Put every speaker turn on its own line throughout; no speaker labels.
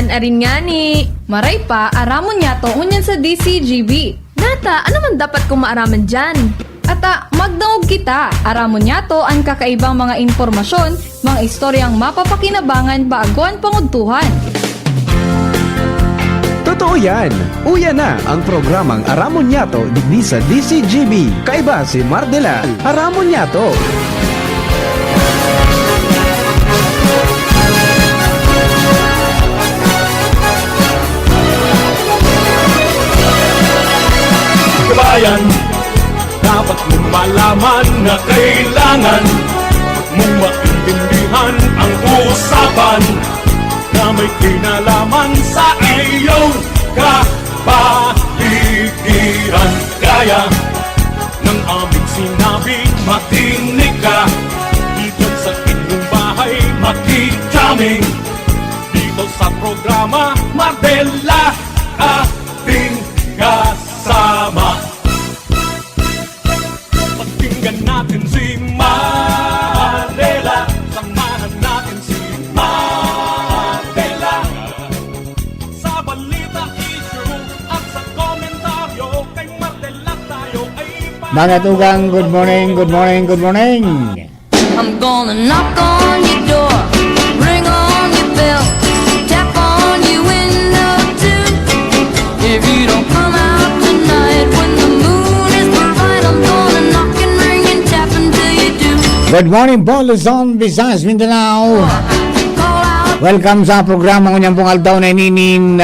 Haan arin nga ni. Maray pa, aramon niya to unyan sa DCGB. Nata, ano man dapat kong maaraman dyan? Ata, magdaog kita. Aramon niya to ang kakaibang mga informasyon, mga istoryang mapapakinabangan baaguan panguntuhan.
Totoo yan! Uya na ang programang Aramon Nyato digdi sa DCGB. Kaiba si Mardela, Aramon Nyato.
Kabayan, dapat mong malaman na kailangan mong maintindihan ang usapan na may kinalaman sa iyong kapaligiran. Kaya ng aming sinabi, makinig ka. Dito sa inyong bahay, makikaming. Dito sa programa, Mardela, ating kasama. Pakinggan natin si Mardela, samahan natin si Mardela. Sa balita, issue at sa komentaryo, kay Mardela tayo ay
Mga tugang, good morning, good morning, good morning.
I'm gonna knock on your door, ring on your bell, tap on your window too. If you don't come out tonight when the moon is bright, I'm gonna knock and ring and tap until you do.
Good morning po, Luzon, Visayas, Mindanao.
Call out,
Welcome sa programa ko niyang pungal taon na ininin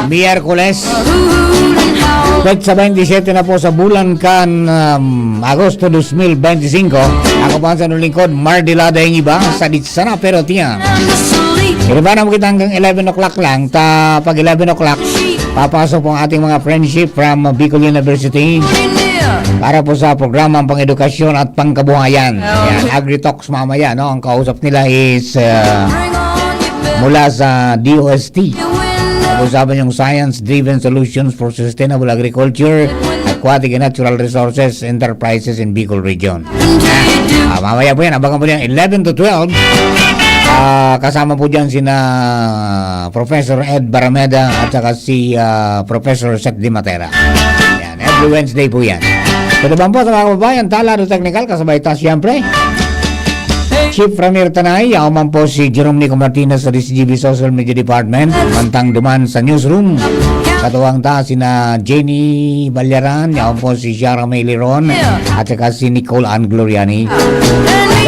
Miyerkules.
hoot and howl.
Petsa 27 na po sa bulan kan Agosto 2025. Ako po ang sa lingkod, Mardela dahil iba, sadit sana pero tiyan.
I'm asleep.
Iriba na mo kita hanggang 11 o'clock lang. Pag 11 o'clock, papasok po ang ating mga friendship from Bicol University para po sa programang pang-edukasyon at pangkabuhayan. Yan, Agri-Talks mamaya, no? Ang kausap nila is
Ring on your bell,
mula sa DOST.
your window.
Pag-usapan yung Science-Driven Solutions for Sustainable Agriculture, Aquatic and Natural Resources Enterprises in Bicol Region. Mamaya po yan, abangan po yan 11 to 12. Kasama po dyan sina Professor Ed Barameda at saka si Professor Seth Di Matera. Yan, every Wednesday po yan. Pero po sa mga kababayan, Talado Technical, kasabay ta siyempre Chief Ramir Tanay, ako man po si Jerome Nico Martinez sa DCGB Social Media Department, mantang duman sa newsroom. Katuwang ta sina Jenny Balyaran, ako po si Shara May Liron, at saka si Nicole Ann Gloriani.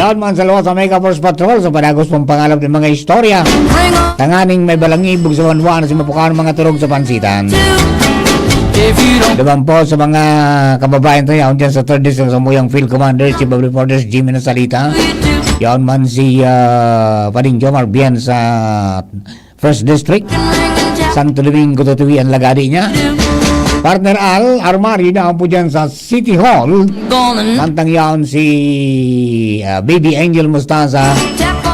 Yan man sa lawas sa Mega Force Patrol sa panagos pong pangalap ng mga istorya.
Ring on
Tanganing may balangibog sa wanwan na si mapukaan mga turog sa pansitan.
if you don't.
Diban po sa mga kababayan tayo, ako dyan sa 3rd District sa Muyang Field Commander, Chief of Reporters Jimmy Nasalita. Yan man si Pading Jomar Bien sa 1st District. Santo Domingo Tutuwi ang lagadi niya. Partner Al Armari na po dyan sa City Hall.
Gonna knock
Mantang yaon si Baby Angel Mustaza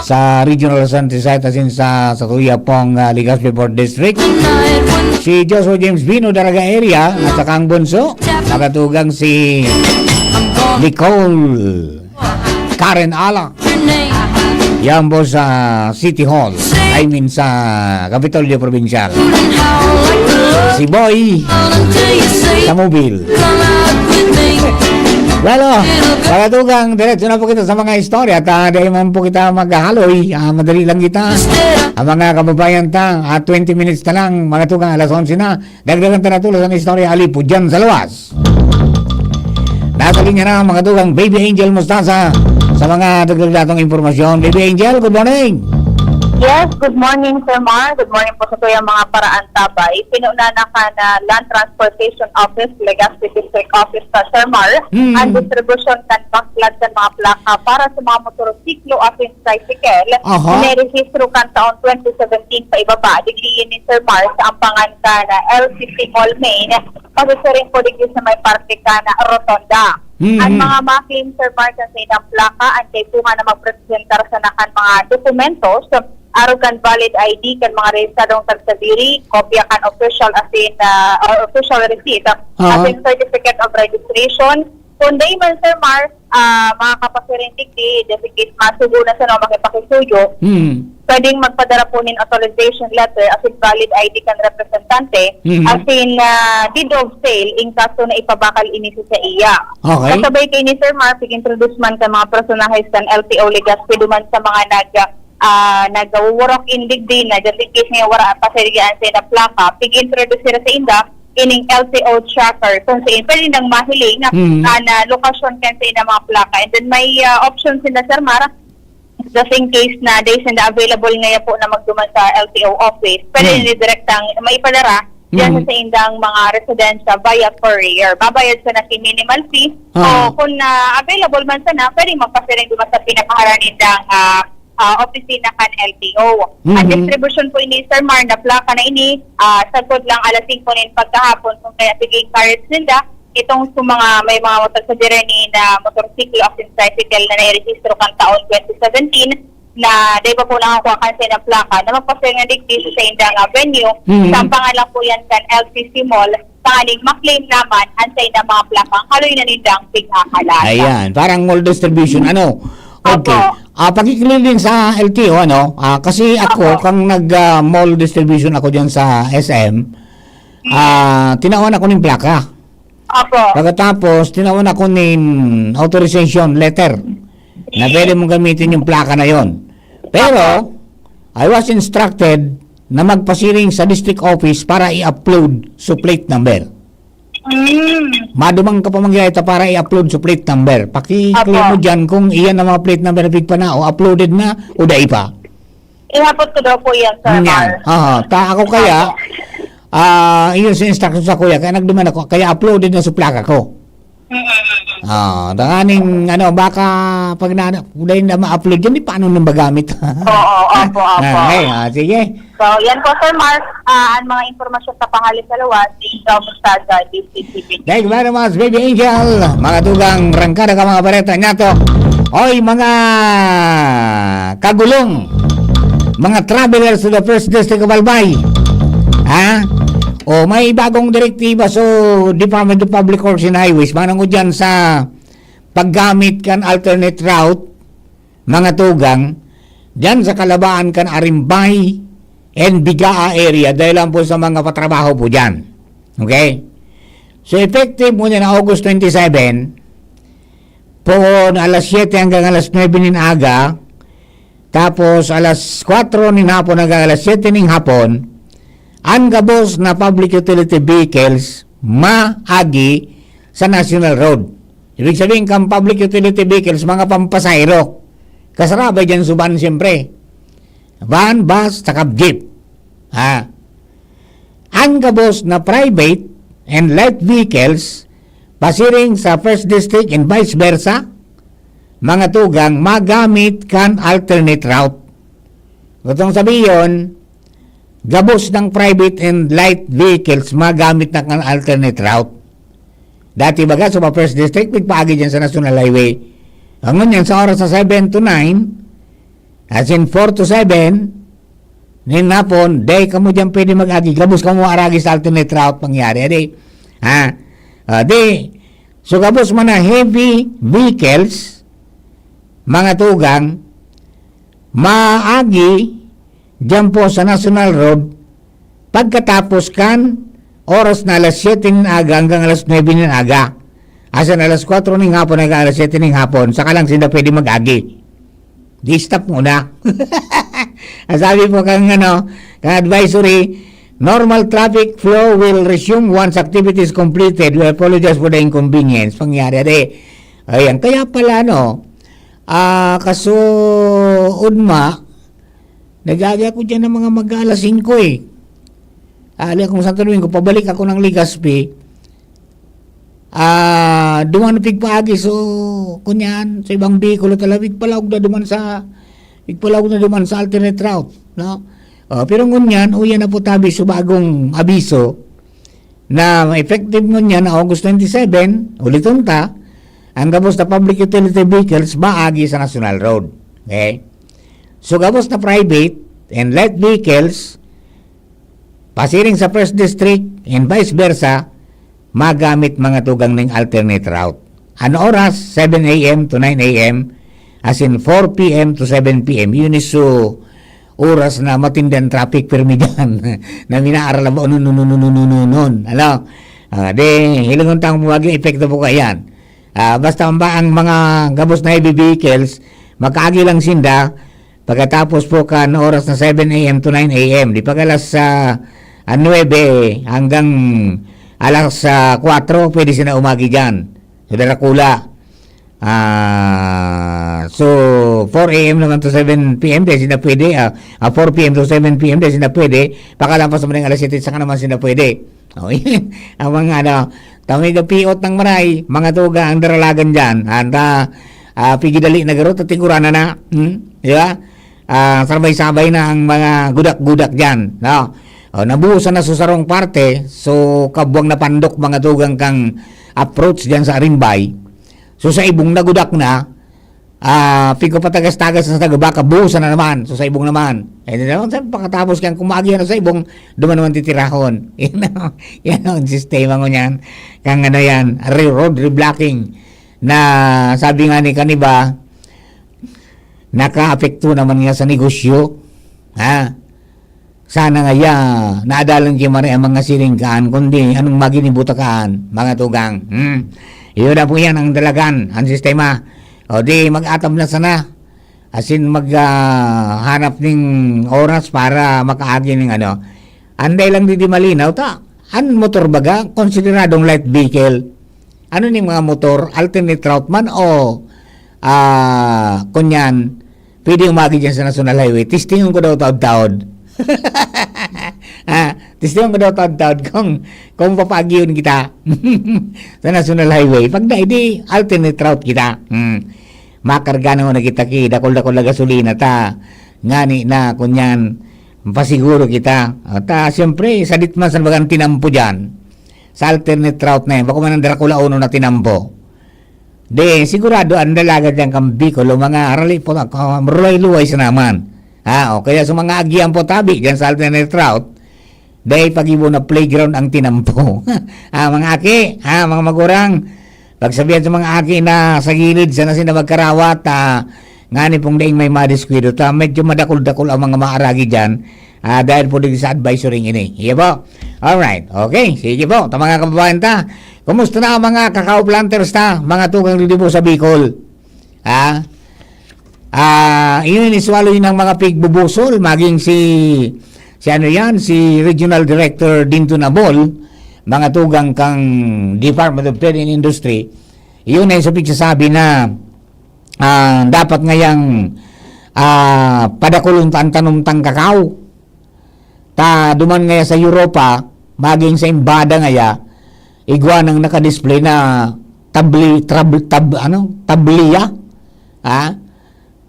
sa Regional Santisitasin sa Tuya pong Legazpi 4th District.
tonight when
Si Joshua James Bino Daraga Area at saka ang bunso. Nakatugang si
I'm gonna
Nicole Karen Alak.
your name.
Yan po sa City Hall. I mean sa Kapitolyo Provincial.
And howl like the love
Si Boy
until you say
sa mobile.
come out with me.
Well, nakatugang diretso na po kita sa mga istorya. At dahil man po kita maghahaloy, madali lang kita. Ang mga kababayan ta, 20 minutes na lang, mga tugang alas 11 na. Dagdagan ta na tulos ang istorya alipo dyan sa lawas. Nataling niya na mga tugang Baby Angel Mustaza sa mga dagdagatong informasyon. Baby Angel, good morning!
Yes, good morning, Sir Mar. Good morning po sa tuyang mga paraan tabay. Pinunana ka na Land Transportation Office, Legazpi District Office sa Sir Mar, ang distribution kan backlog sa mga plaka para sa mga motorsiklo at yung tricycle.
Aha.
Nirehistro kan taon 2017 pa ibaba. Digliin ni Sir Mar sa ampangan ka na LCC Mall Main. Pasusurin po digli sa may parke ka na Rotonda. Ang mga ma-claim, Sir Mar, sa ilang plaka, ang kay punga na magpresentar sa nakan mga dokumentos, arugan valid ID kan mga rehistradong tagsabiri, kopya kan official as in or official receipt, as in certificate of registration, Kung day man, Sir Mars, makakapasirin digdi, designate masugo na sa no, makipakisuyo, pwedeng magpadara po nin authorization letter as in valid ID kan representante as in deed of sale in kaso na ipabakal inisi sa iya.
Okay.
Kasabay kay ni Sir Mark, introduce man ka mga personahes kan LTO Legazpi duman sa mga nag-work in digdi na just in case nga wala pasirigaan sa na plaka, pig-introduce sila sa inda ining LTO tracker kung saan pwede nang mahiling na lokasyon kan sa ina mga plaka. And then may option sila, Sir Mara, just in case na days na available ngayon po na magduman sa LTO office, pwede direktang maipadara diyan sa indang mga residensya via courier. Babayad sa na minimal fee o kung available man sana, pwede magpasiring duman sa pinakaharan indang opisina kan LTO. Ang distribution po ini, Sir Mar, na plaka na ini, sagod lang alas 5 nin pagkahapon kung kaya sige cards nila, itong sa mga may mga motor sa journey na motorsiklo o tricycle na nai-registro kan taon 2017 na di ba po nakakuha kan sa ng plaka na magpasaya nga digdi sa indang venue. Sa pangalan po yan kan LCC Mall, tanganig maklaim naman ang sa indang mga plaka haloy na nindang pighahalata.
Ayan, parang mall distribution, ano? Okay. Pagkikililing sa LTO, ano? Kasi ako, kang nag-mall distribution ako dyan sa SM, tinawan ako ng plaka.
Opo.
Pagkatapos, tinawan ako ng authorization letter na pwede mong gamitin yung plaka na yon. Pero, I was instructed na magpasiring sa district office para i-upload sa plate number. Madumang ka pa mangyayata para i-upload sa plate number. Paki-claim mo dyan kung iyan na mga plate number na big pa na o uploaded na o dai pa.
Ihapot ko daw po yan, Sir Mar.
Ako kaya, iyon sa instruction sa kuya, kaya nagduman ako, kaya uploaded na sa plaka ko. Danganing, baka pag dahil na ma-upload yun, paano nang magamit?
Opo.
Okay, sige.
So, yan po, Sir Mark, ang mga informasyon sa pangalit sa lawas, ikaw sa DCCB.
Thank you very much, Baby Angel. Mga tugang rangkada ka mga bareta niya to. Oy, mga kagulong, mga travelers to the first district of Albay. May bagong direktiba so Department of Public Works and Highways. Manang ko dyan sa paggamit kan alternate route, mga tugang, dyan sa kalabaan kan Arimbay and Bigaa area dahil lang po sa mga patrabaho po dyan. Okay? So effective muna na August 27 po na alas 7 hanggang alas 9 nin aga, tapos alas 4 nin hapon hanggang alas 7 nin hapon, ang gabos na public utility vehicles maagi sa National Road. Ibig sabihin kang public utility vehicles, mga pampasayro. Kasarabay dyan suban siyempre. Van, bus, takap jeep. Ang gabos na private and light vehicles pasiring sa First District and vice versa, mga tugang magamit kan alternate route. Gutong sabihin, gabos ng private and light vehicles magamit na kan alternate route. Dati baga sa First District, magpaagi dyan sa National Highway. Ang ngunyan sa oras sa 7 to 9, as in 4 to 7, ninapon, day ka mo dyan pwede mag-agi. Gabos ka mo aragi sa alternate route mangyari. So gabos mo na heavy vehicles, mga tugang, maagi dyan po sa National Road pagkatapos kan oras na alas 7 ng aga hanggang alas 9 ng aga. Asan alas 4 ng hapon hanggang alas 7 ng hapon, saka lang sila pwede mag-agi. Di-stop muna. Sabi po kang advisory, normal traffic flow will resume once activity is completed. We apologize for the inconvenience. Pangyari. Ayan, kaya pala kaso unma, nag-agi ako dyan ng mga mag-alas 5 eh. Ali akong Santo Domingo, pabalik ako ng Legazpi. Duman na pigpaagi, so kunyan, sa ibang bikulo talaga, pigpalawag na duman sa alternate route. No? Pero ngunyan, yan na po tabi sa bagong abiso na effective ngunyan na August 27, uliton ta, ang gabos na public utility vehicles maagi sa National Road. Okay? So, gabos na private and light vehicles pasiring sa First District and vice versa, magamit mga tugang ng alternate route. Ano oras? 7 a.m. to 9 a.m. As in 4 p.m. to 7 p.m. Yun is oras na matindi ang traffic permi dyan. Na minaaral ba nun. Ano? Di, hilangon tang maging epekto po kayan. Basta ba ang mga gabos na heavy vehicles, makaagi lang sinda, pagkatapos po ka na oras na 7 a.m. to 9 a.m. Di pagkalas sa 9 hanggang alas 4, pwede sila umagi dyan. Sa Dracula. So 4 a.m. naman to 7 p.m. dahil sila pwede 4 p.m. to 7 p.m. dahil sila pwede pakalampas naman ng alas 7 saka naman sila pwede ang mga tamay na piot ng maray mga tuga ang daralagan dyan pigidali na garot at tigurana na di ba sabay-sabay na ang mga gudak-gudak dyan nabuhusan na sa sarong parte so kabuang na pandok mga tugang kang approach dyan sa Arimbay. So sa ibong nagudak na, pigo patagas-tagas sa tagabaka, buhusan na naman. So sa ibong naman. Pagkatapos kang kumagi na sa ibong, duman naman titirahon. Yan ang sistema ko niyan. Kang ano yan, road reblocking. Na sabi nga ni Kaniba, naka-apekto naman nga sa negosyo. Sana nga naadalan kayo mara ang mga silingkaan, kundi anong maginibutakaan, mga tugang. Yun na po yan ang dalagan, ang sistema. O di mag-atam na sana. As in maghanap ng oras para makaagi ng ano. Anday lang di malinaw ta. An motor baga, konsideradong light vehicle. Ano ning mga motor, alternate route man o kunyan, pwede umagi dyan sa National Highway. Testingon ko daw taod-taod. Testingon ko daw taod-taod kung papagyon kita sa National Highway. Pag di alternate route kita. Makarga na na kita dakol-dakol na gasolina ta. Ngani na kunyan pasiguro kita. Siyempre, sa ditman sa bagang tinampo dyan. Sa alternate route na yan. Bako man ang Dracula uno na tinampo. Sigurado ang dalaga dyan kang Bicol o mga arali po na luway sa naman. O kaya sa mga agian po tabi dyan sa alternate route, dahil pag-ibo na playground ang tinampo. Mga aki, mga magurang, pagsabihan sa mga aki na sa gilid, sana sila magkarawat, ngani pong daing may madiskwito, medyo madakol-dakol ang mga maaragi dyan, dahil po din sa advisory ini. Iya po? Alright, okay, sige po, mga kababayan ta, kumusta na ang mga kakao planters ta, mga tugang lidibo sa Bicol? Yun iswalo yun ng mga pigbubusol, maging si Regional Director Dinto Nabol, mga tugang kang Department of Trade and Industry, yun ay sabi na dapat ngayang padakulong tanumtang kakao. Duman ngaya sa Europa, maging sa Imbada ngaya, igwa nang nakadisplay na tabliya.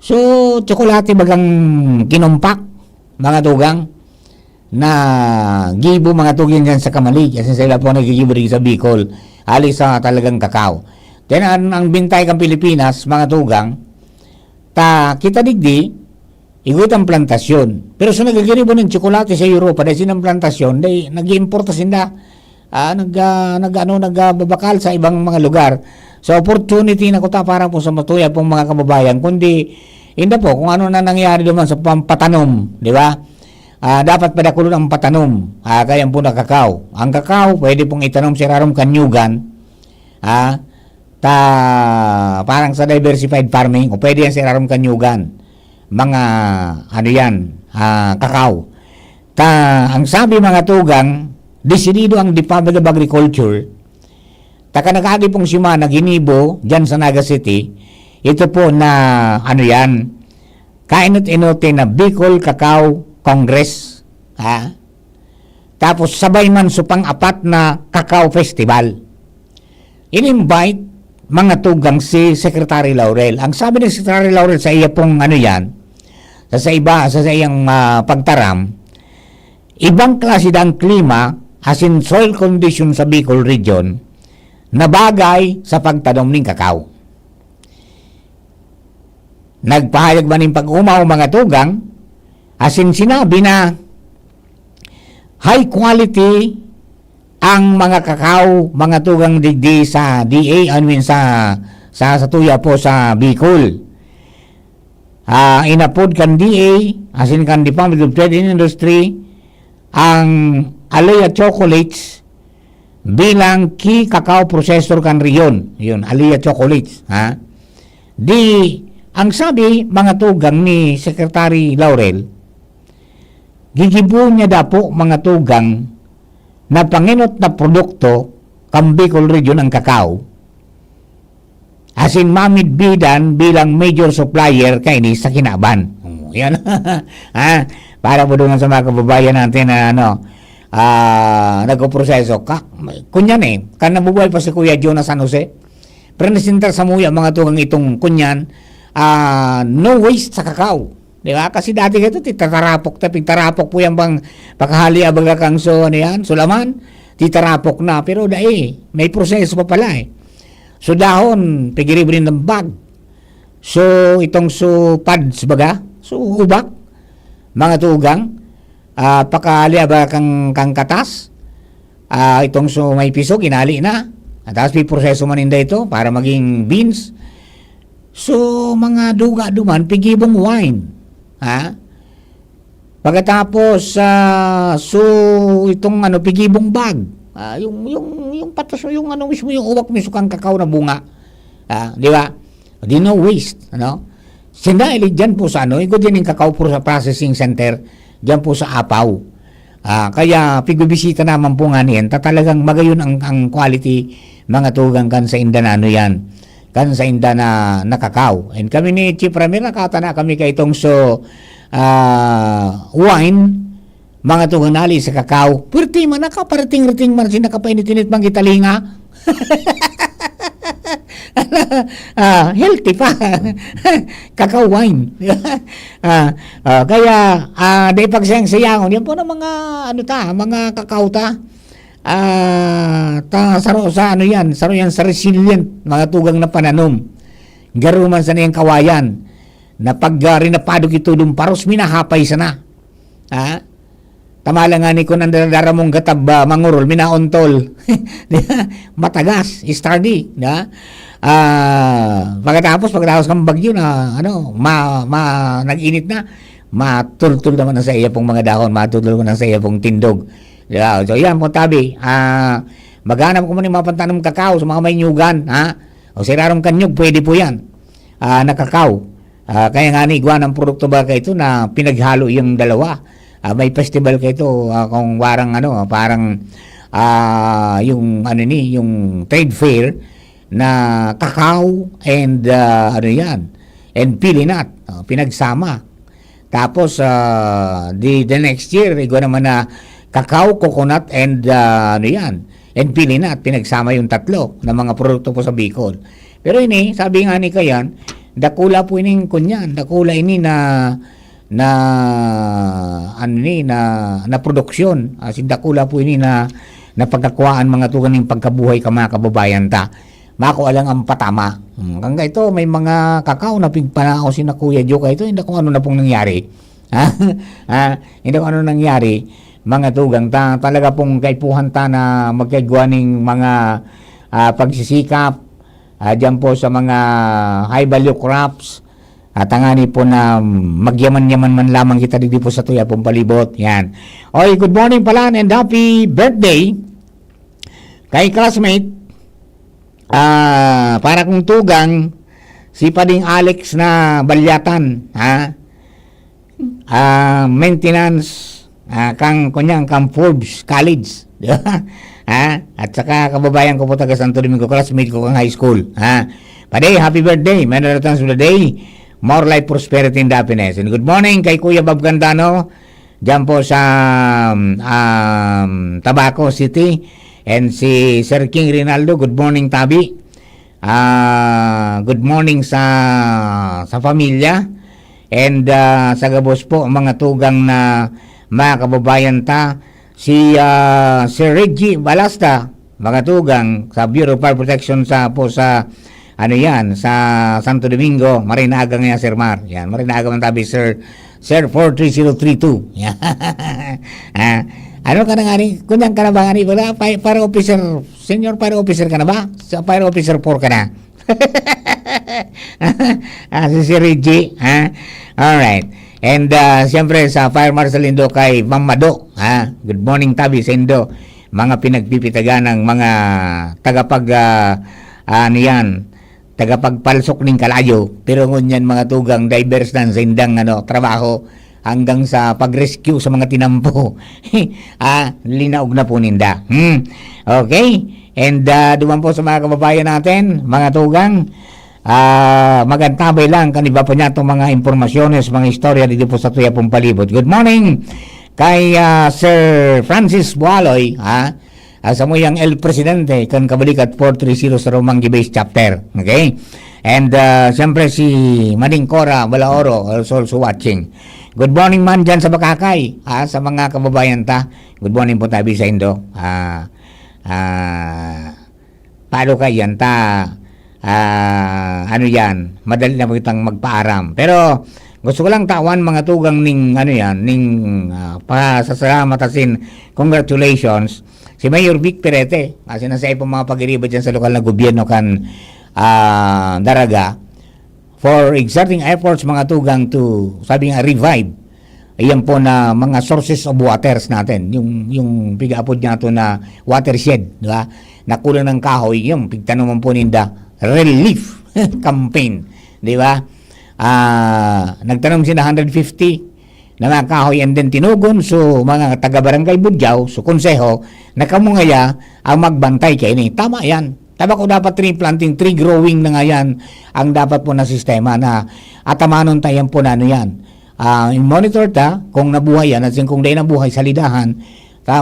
So, tsokolate bagang kinumpak, mga tugang, na gibo mga tugin dyan sa Kamalig. Kasi sila po nagigibo rin sa Bicol. Alis sa talagang kakao. Then, ang bintay kang Pilipinas, mga tugang, kita digdi, igot ang plantasyon. Pero sa nagagiribo ng tsokolate sa Europa, dahil sinang plantasyon, dahil nag-importa sila, nagbabakal sa ibang mga lugar. So, opportunity na ko para po sa matuya pong mga kababayan, kundi, hindi po, kung ano na nangyari naman sa pampatanom, di ba? Dapat padakulon ang patanom, kaya po na kakao. Ang kakao, pwede pong itanom sa rarong kanyugan, parang sa diversified farming, o pwede yan sa rarong kanyugan, mga, kakao. Ang sabi mga tugang, desidido ang Department of Agriculture, nag-agi pong simana, ginibo, dyan sa Naga City, ito po na, kainot-inote na Bicol Cacao Congress. Tapos sabay man sa pang-apat na Cacao Festival. In-invite mga tugang si Secretary Laurel. Ang sabi ni Secretary Laurel sa iya pong sa iyang pagtaram, ibang klase ng klima as in soil condition sa Bicol region na bagay sa pagtanom ng kakao. Nagpahayag man ng pag-umaw mga tugang, as in sinabi na high quality ang mga kakao, mga tugang digdi sa DA, sa tuya po sa Bicol. Inapod kan DA, asin kan Department of Trade and Industry, ang Alea Chocolates bilang key cacao processor kan riyon. Yun, Alea Chocolates. Ang sabi, mga tugang ni Secretary Laurel, gigibo niya dapo mga tugang na panginot na produkto kang Bicol Region ang kakao. Asin mamid bidan bilang major supplier kay ni sa Kinaban. Yan. Para po doon sa mga kababayan natin na nagpo-proseso. Kunyan kan nabubuhay pa si Kuya Jonas San Jose. Presintar sa muya mga tugang itong kunyan, no waste sa kakao. Di ba? Kasi dati ito, titarapok po yan bang pakahali abaga kang sulaman, titarapok na. Pero may proseso pa pala So dahon, pigiribrin ng bag. So itong pads baga, ubak, mga tugang, pakahali abaga kang katas, itong may piso, ginali na. At tapos may proseso maninda ito para maging beans. So mga duga duman, pigibong wine. Pagkatapos itong pigibong bag, yung patos yung mismo yung uwak mismo kang kakao na bunga, di ba? Di no waste, Sindaili dyan po sa iko din yung kakao processing center dyan po sa Apaw. Kaya pigubisita naman po nga niyan, talagang magayon ang quality mga tugang kan sa inda na yan. Kan sa inda na kakao. And kami ni Chief Ramir, nakatana kami kay itong wine, mga tugang nali sa kakao. Pwerte man, nakaparating-rating man, sinakapainitinit mang gitalinga. Healthy pa. Kakao wine. Kaya, di pagsayang-sayangon, yan po na mga, mga kakao saro yan sa resilient mga tugang na pananom. Garuman sa niyang kawayan na pag rinapadog ito dun paros minahapay sana. Tamala nga ni ko nandara mong gatab mangurol minaontol. Matagas, sturdy, pagkatapos kang bagyo na nag-init na, matultul naman sa iya pong mga dahon, matultul na sa iya pong tindog. Yeah, so yan po tabi, maghanap ko muna yung mga pantanong kakao sa mga may nyugan, o sirarong kanyog, pwede po yan, na kakao. Kaya nga ni ng produkto ba kayo ito na pinaghalo yung dalawa. May festival kayo ito, kung warang parang yung yung trade fair na kakao and and pili nut, pinagsama. Tapos the next year, naman na kakao, coconut, and and pili nut, pinagsama yung tatlo na mga produkto po sa Bicol. Pero sabi nga ni Kayan, dakula po ini kunyan, dakula ini na produksyon, dakula po ini na pagkakuhaan mga tugan ng pagkabuhay ka mga kababayan ta. Mako alang ang patama. Hanggang ito may mga kakao na pigpanao si na Kuya Joe ito, hindi ko ano na pong nangyari. Hindi ko ano nangyari. Mga tugang talaga pong kaipuhan na magkagawa ng mga pagsisikap dyan po sa mga high value crops at angani po na magyaman-yaman man lamang kita dito po sa tuya pong palibot. Yan. Okay, good morning pala and happy birthday kay classmate para kong tugang si Pading Alex na Balyatan, maintenance kang Forbes College, di ba? At saka kababayan ko po taga Santo Domingo, classmate ko kang high school. Paday, happy birthday, many returns of the day, more life, prosperity, and happiness. And good morning kay Kuya Bob Gandano, dyan po sa Tabaco City, and si Sir King Rinaldo, good morning Tabi. Good morning sa pamilya, and sa gabos po mga tugang na mga kababayan si Sir Reggie Balasta, mga tugang sa Bureau of Fire Protection sa sa Santo Domingo, marinaga nga Sir Mar. Yan, marinaga man tabi Sir 43032. Ano ka na nga ni? Kunyang ka na ba nga ni? Wala, fire officer, senior fire officer ka na ba? Sa fire officer 4 ka na. Si Reggie, ha? Alright. And siyempre sa Fire Marshal Indo kay Ma'am Mado, ha? Good morning Tabi sa Indo. Mga pinagpipitagan ng mga tagapag ano yan, tagapagpalsok ng kalayo. Pero ngunyan mga tugang divers na sa indang trabaho hanggang sa pag-rescue sa mga tinampo. Linaog na po ninda. Okay? And duman po sa mga kababayan natin, mga tugang, magantabay lang kaniba po niya itong mga impormasyones, mga istorya dito po sa Tuya pong Palibot. Good morning kay Sir Francis Bualoy, sa muyang El Presidente kan kabalikat 430 sa Romanggi Base Chapter. Okay? And siyempre si Maning Cora Balaoro also watching. Good morning man dyan sa Bakakay, sa mga kababayan ta. Good morning po tabi sa Indo. Paano kayo yan ta? Ano yan? Madali na po kitang magpaaram. Pero gusto ko lang tawan mga tugang ning pasasalamat congratulations si Mayor Vic Perete kasi nasa ipong mga pag-iriba dyan sa lokal na gobyerno kan Daraga for exerting efforts mga tugang to sabi nga revive ayan po na mga sources of waters natin yung pig-apod niya to na watershed, di ba? Nakulang ng kahoy yung pigtanong po ninda relief campaign, di ba? Nagtanong sila 150 na mga kahoy and then tinugon so mga taga-barangay Budyaw so konseho na kamungaya ang magbantay kay ini. Tama yan. Tama ko dapat tree planting, tree growing na nga yan ang dapat po na sistema na atamanon tayo po na ano yan. Monitor ta kung nabuhay yan at kung di nabuhay sa lidahan,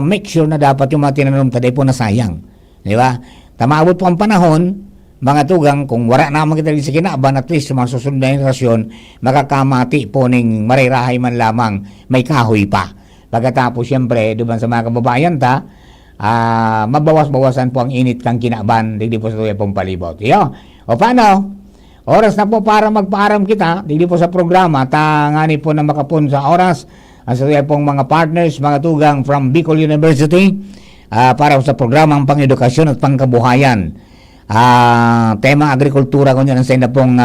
make sure na dapat yung mga tinanom taday po na sayang. Di ba? Tamaabot po ang panahon, mga tugang, kung wala naman kita sa kinaaban, at least sa mga susunod na generasyon, makakamati po ng marirahay man lamang, may kahoy pa. Pagkatapos, siyempre, doon sa mga kababayan ta, mabawas-bawasan po ang init kang kinaaban, hindi po sa Tuya pong Palibot. Iyo, o paano? Oras na po para magpaaram kita, hindi po sa programa, ngani po na makapun sa oras, sa Tuya pong mga partners, mga tugang from Bicol University, para sa programang pang-edukasyon at pangkabuhayan. Tema agrikultura ko nyo sa na pong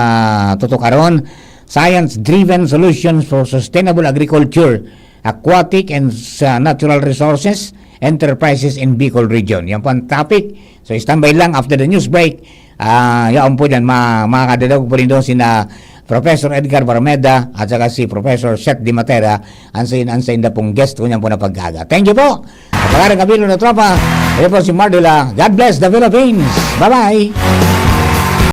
tutukaron, science-driven solutions for sustainable agriculture, aquatic and natural resources, enterprises in Bicol region. Yan po ang topic. So standby lang after the news break. Yan po dyan, makakadadawag po rin doon sina Professor Edgar Barmeda at saka si Professor Seth Di Matera ansayin na pong guest ko niyan po na paggaga. Thank you po. Pagkarang kabilo na tropa. Ito po si Mardula. God bless the Philippines. Bye-bye.